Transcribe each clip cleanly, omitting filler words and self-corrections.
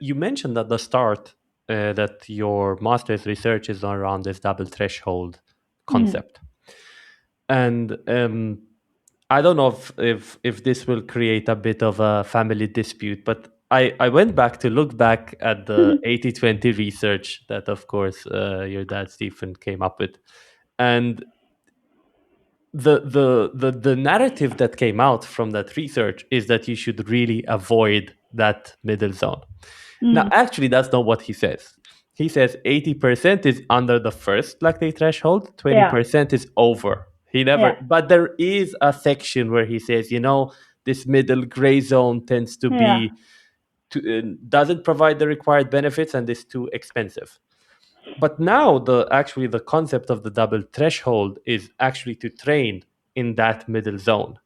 you mentioned at the start that your master's research is around this double threshold concept. And I don't know if this will create a bit of a family dispute, but I went back to look back at the 80/20 research that, of course, your dad, Stephen, came up with. And the narrative that came out from that research is that you should really avoid that middle zone. Now, actually, that's not what he says. He says 80% is under the first lactate threshold, 20% is over. He never, but there is a section where he says, this middle gray zone tends to be, doesn't provide the required benefits and is too expensive. But now the concept of the double threshold is actually to train in that middle zone,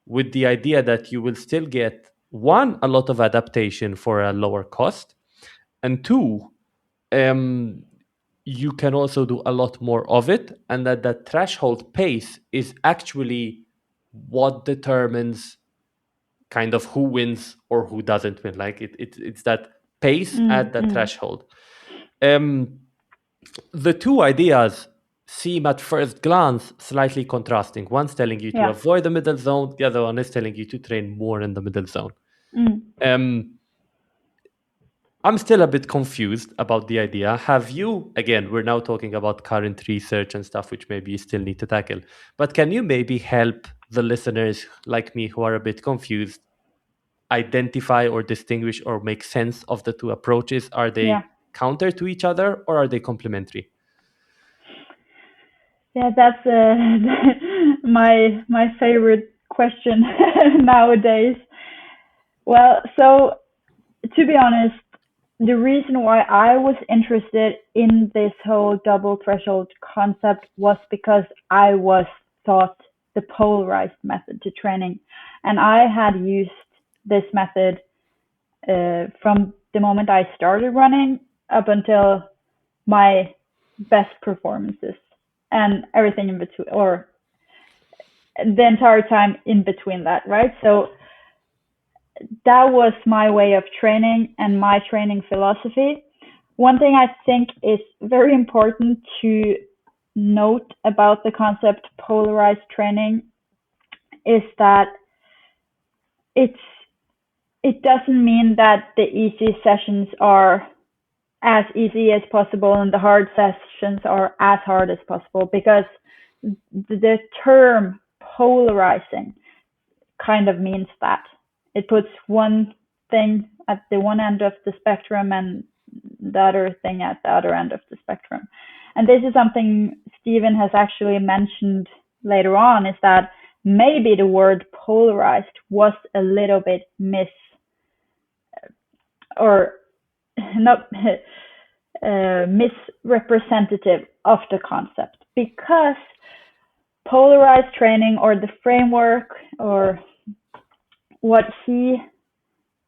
with the idea that you will still get, one, a lot of adaptation for a lower cost, and two, you can also do a lot more of it, and that threshold pace is actually what determines kind of who wins or who doesn't win. Like it's that pace at the threshold. The two ideas seem at first glance slightly contrasting. One's telling you to avoid the middle zone, the other one is telling you to train more in the middle zone. I'm still a bit confused about the idea. Have you, again, we're now talking about current research and stuff which maybe you still need to tackle, but can you maybe help the listeners like me who are a bit confused identify or distinguish or make sense of the two approaches? Are they counter to each other or are they complementary? Yeah, that's my favorite question nowadays. Well, so to be honest, the reason why I was interested in this whole double threshold concept was because I was taught the polarized method to training, and I had used this method from the moment I started running up until my best performances and everything in between, or the entire time in between that, right? So that was my way of training and my training philosophy. One thing I think is very important to note about the concept polarized training is that it doesn't mean that the easy sessions are as easy as possible and the hard sessions are as hard as possible, because the term polarizing kind of means that it puts one thing at the one end of the spectrum and the other thing at the other end of the spectrum. And this is something Stephen has actually mentioned later on, is that maybe the word polarized was a little bit misrepresentative of the concept, because polarized training, or the framework, or what he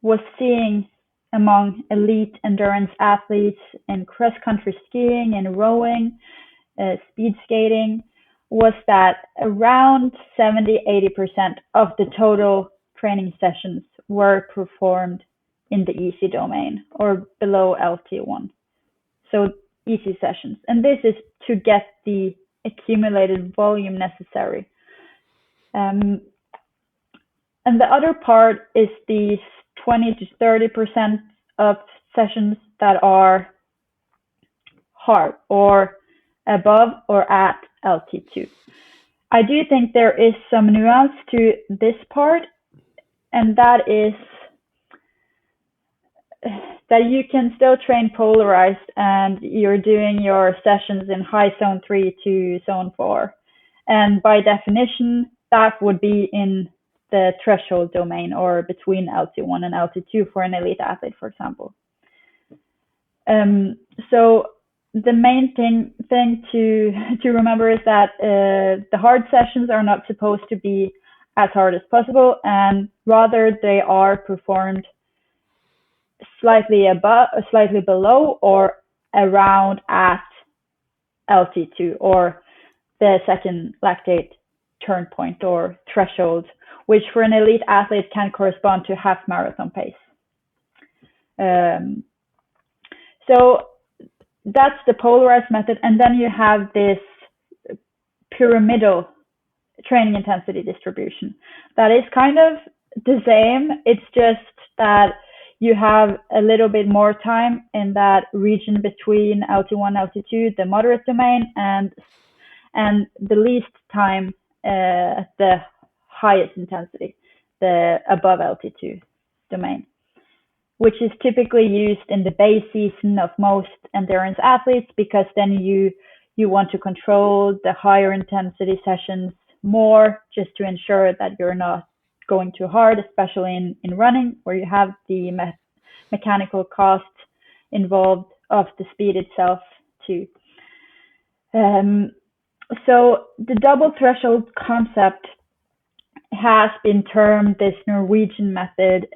was seeing among elite endurance athletes in cross-country skiing and rowing, speed skating, was that around 70-80% of the total training sessions were performed in the easy domain or below LT1. So easy sessions. And this is to get the accumulated volume necessary. And the other part is these 20-30% of sessions that are hard or above or at LT2. I do think there is some nuance to this part, and that is that you can still train polarized and you're doing your sessions in high zone 3 to zone 4. And by definition, that would be in the threshold domain, or between LT1 and LT2 for an elite athlete, for example. So the main thing to remember is that the hard sessions are not supposed to be as hard as possible, and rather they are performed slightly above, slightly below, or around at LT2, or the second lactate turn point or threshold, which for an elite athlete can correspond to half marathon pace. So that's the polarized method. And then you have this pyramidal training intensity distribution. That is kind of the same. It's just that you have a little bit more time in that region between LT1, LT2, the moderate domain, and the least time at the highest intensity, the above LT2 domain, which is typically used in the base season of most endurance athletes, because then you want to control the higher intensity sessions more, just to ensure that you're not going too hard, especially in running, where you have the mechanical cost involved of the speed itself too. So the double threshold concept has been termed this Norwegian method,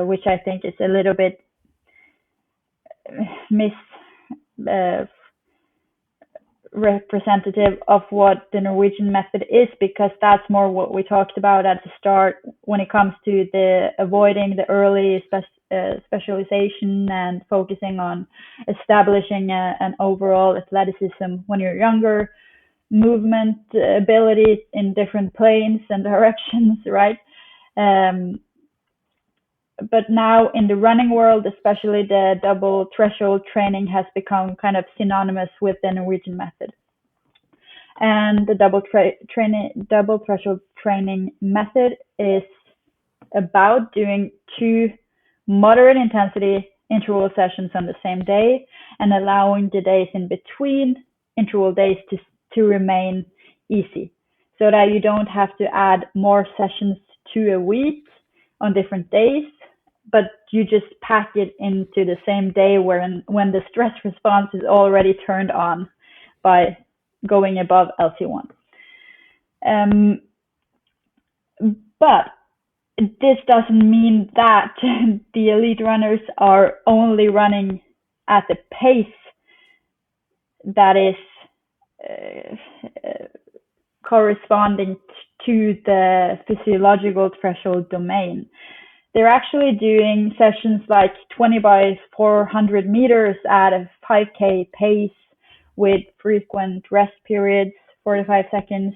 which I think is a little bit representative of what the Norwegian method is, because that's more what we talked about at the start when it comes to the avoiding the early specialization and focusing on establishing an overall athleticism when you're younger, movement ability in different planes and directions, right? But now in the running world, especially, the double threshold training has become kind of synonymous with the Norwegian method. And the double threshold training method is about doing 2 moderate intensity interval sessions on the same day, and allowing the days in between interval days to remain easy, so that you don't have to add more sessions to a week on different days, but you just pack it into the same day when the stress response is already turned on by going above LT1. But this doesn't mean that the elite runners are only running at the pace that is corresponding to the physiological threshold domain. They're actually doing sessions like 20 by 400 meters at a 5K pace with frequent rest periods, 45 seconds,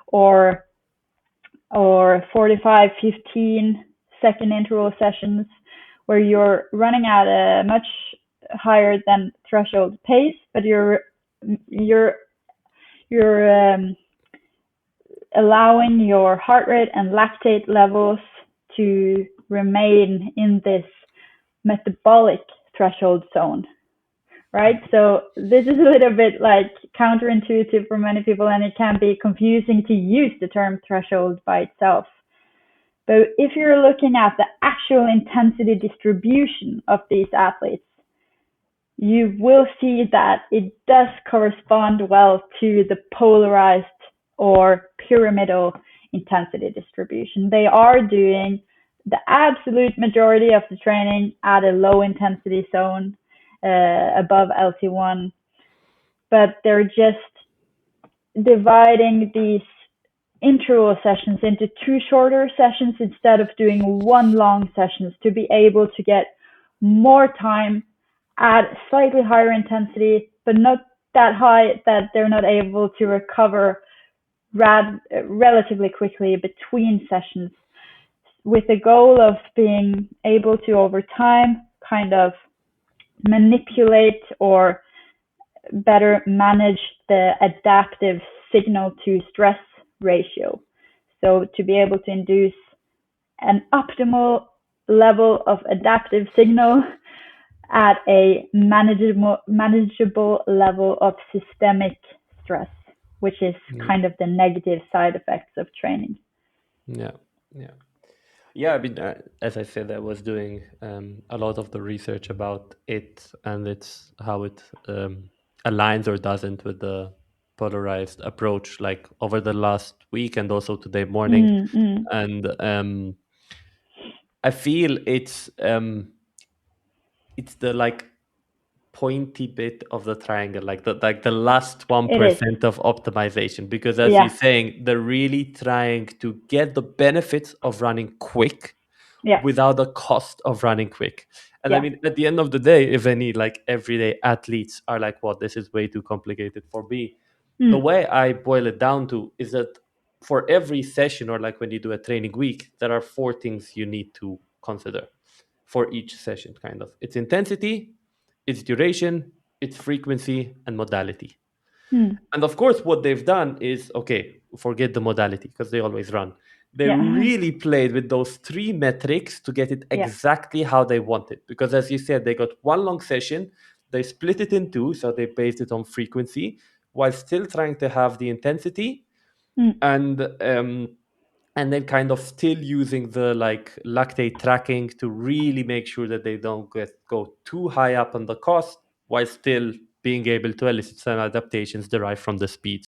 or 45, 15 second interval sessions, where you're running at a much higher than threshold pace, but you're allowing your heart rate and lactate levels to remain in this metabolic threshold zone, right? So this is a little bit like counterintuitive for many people, and it can be confusing to use the term threshold by itself. But if you're looking at the actual intensity distribution of these athletes, you will see that it does correspond well to the polarized or pyramidal intensity distribution. They are doing the absolute majority of the training at a low intensity zone above LT1, but they're just dividing these interval sessions into 2 shorter sessions instead of doing 1 long sessions, to be able to get more time at slightly higher intensity, but not that high that they're not able to recover relatively quickly between sessions, with the goal of being able to, over time, kind of manipulate or better manage the adaptive signal to stress ratio. So to be able to induce an optimal level of adaptive signal at a manageable level of systemic stress, which is kind of the negative side effects of training. Yeah, I mean, as I said, I was doing a lot of the research about it, and it's how it aligns or doesn't with the polarized approach, like over the last week and also today morning. And I feel it's the like pointy bit of the triangle, like the last 1% of optimization, because as you're saying, they're really trying to get the benefits of running quick Yeah. without the cost of running quick. And I Yeah. mean, at the end of the day, if any like everyday athletes are like, well, this is way too complicated for me, the way I boil it down to is that for every session, or like when you do a training week, there are four things you need to consider for each session, kind of. It's intensity, its duration, its frequency, and modality. And of course, what they've done is, okay, forget the modality because they always run. They Yeah. really played with those three metrics to get it Yeah. exactly how they want it. Because as you said, they got one long session, they split it in two, so they based it on frequency while still trying to have the intensity, and then kind of still using the like lactate tracking to really make sure that they don't go too high up on the cost while still being able to elicit some adaptations derived from the speed.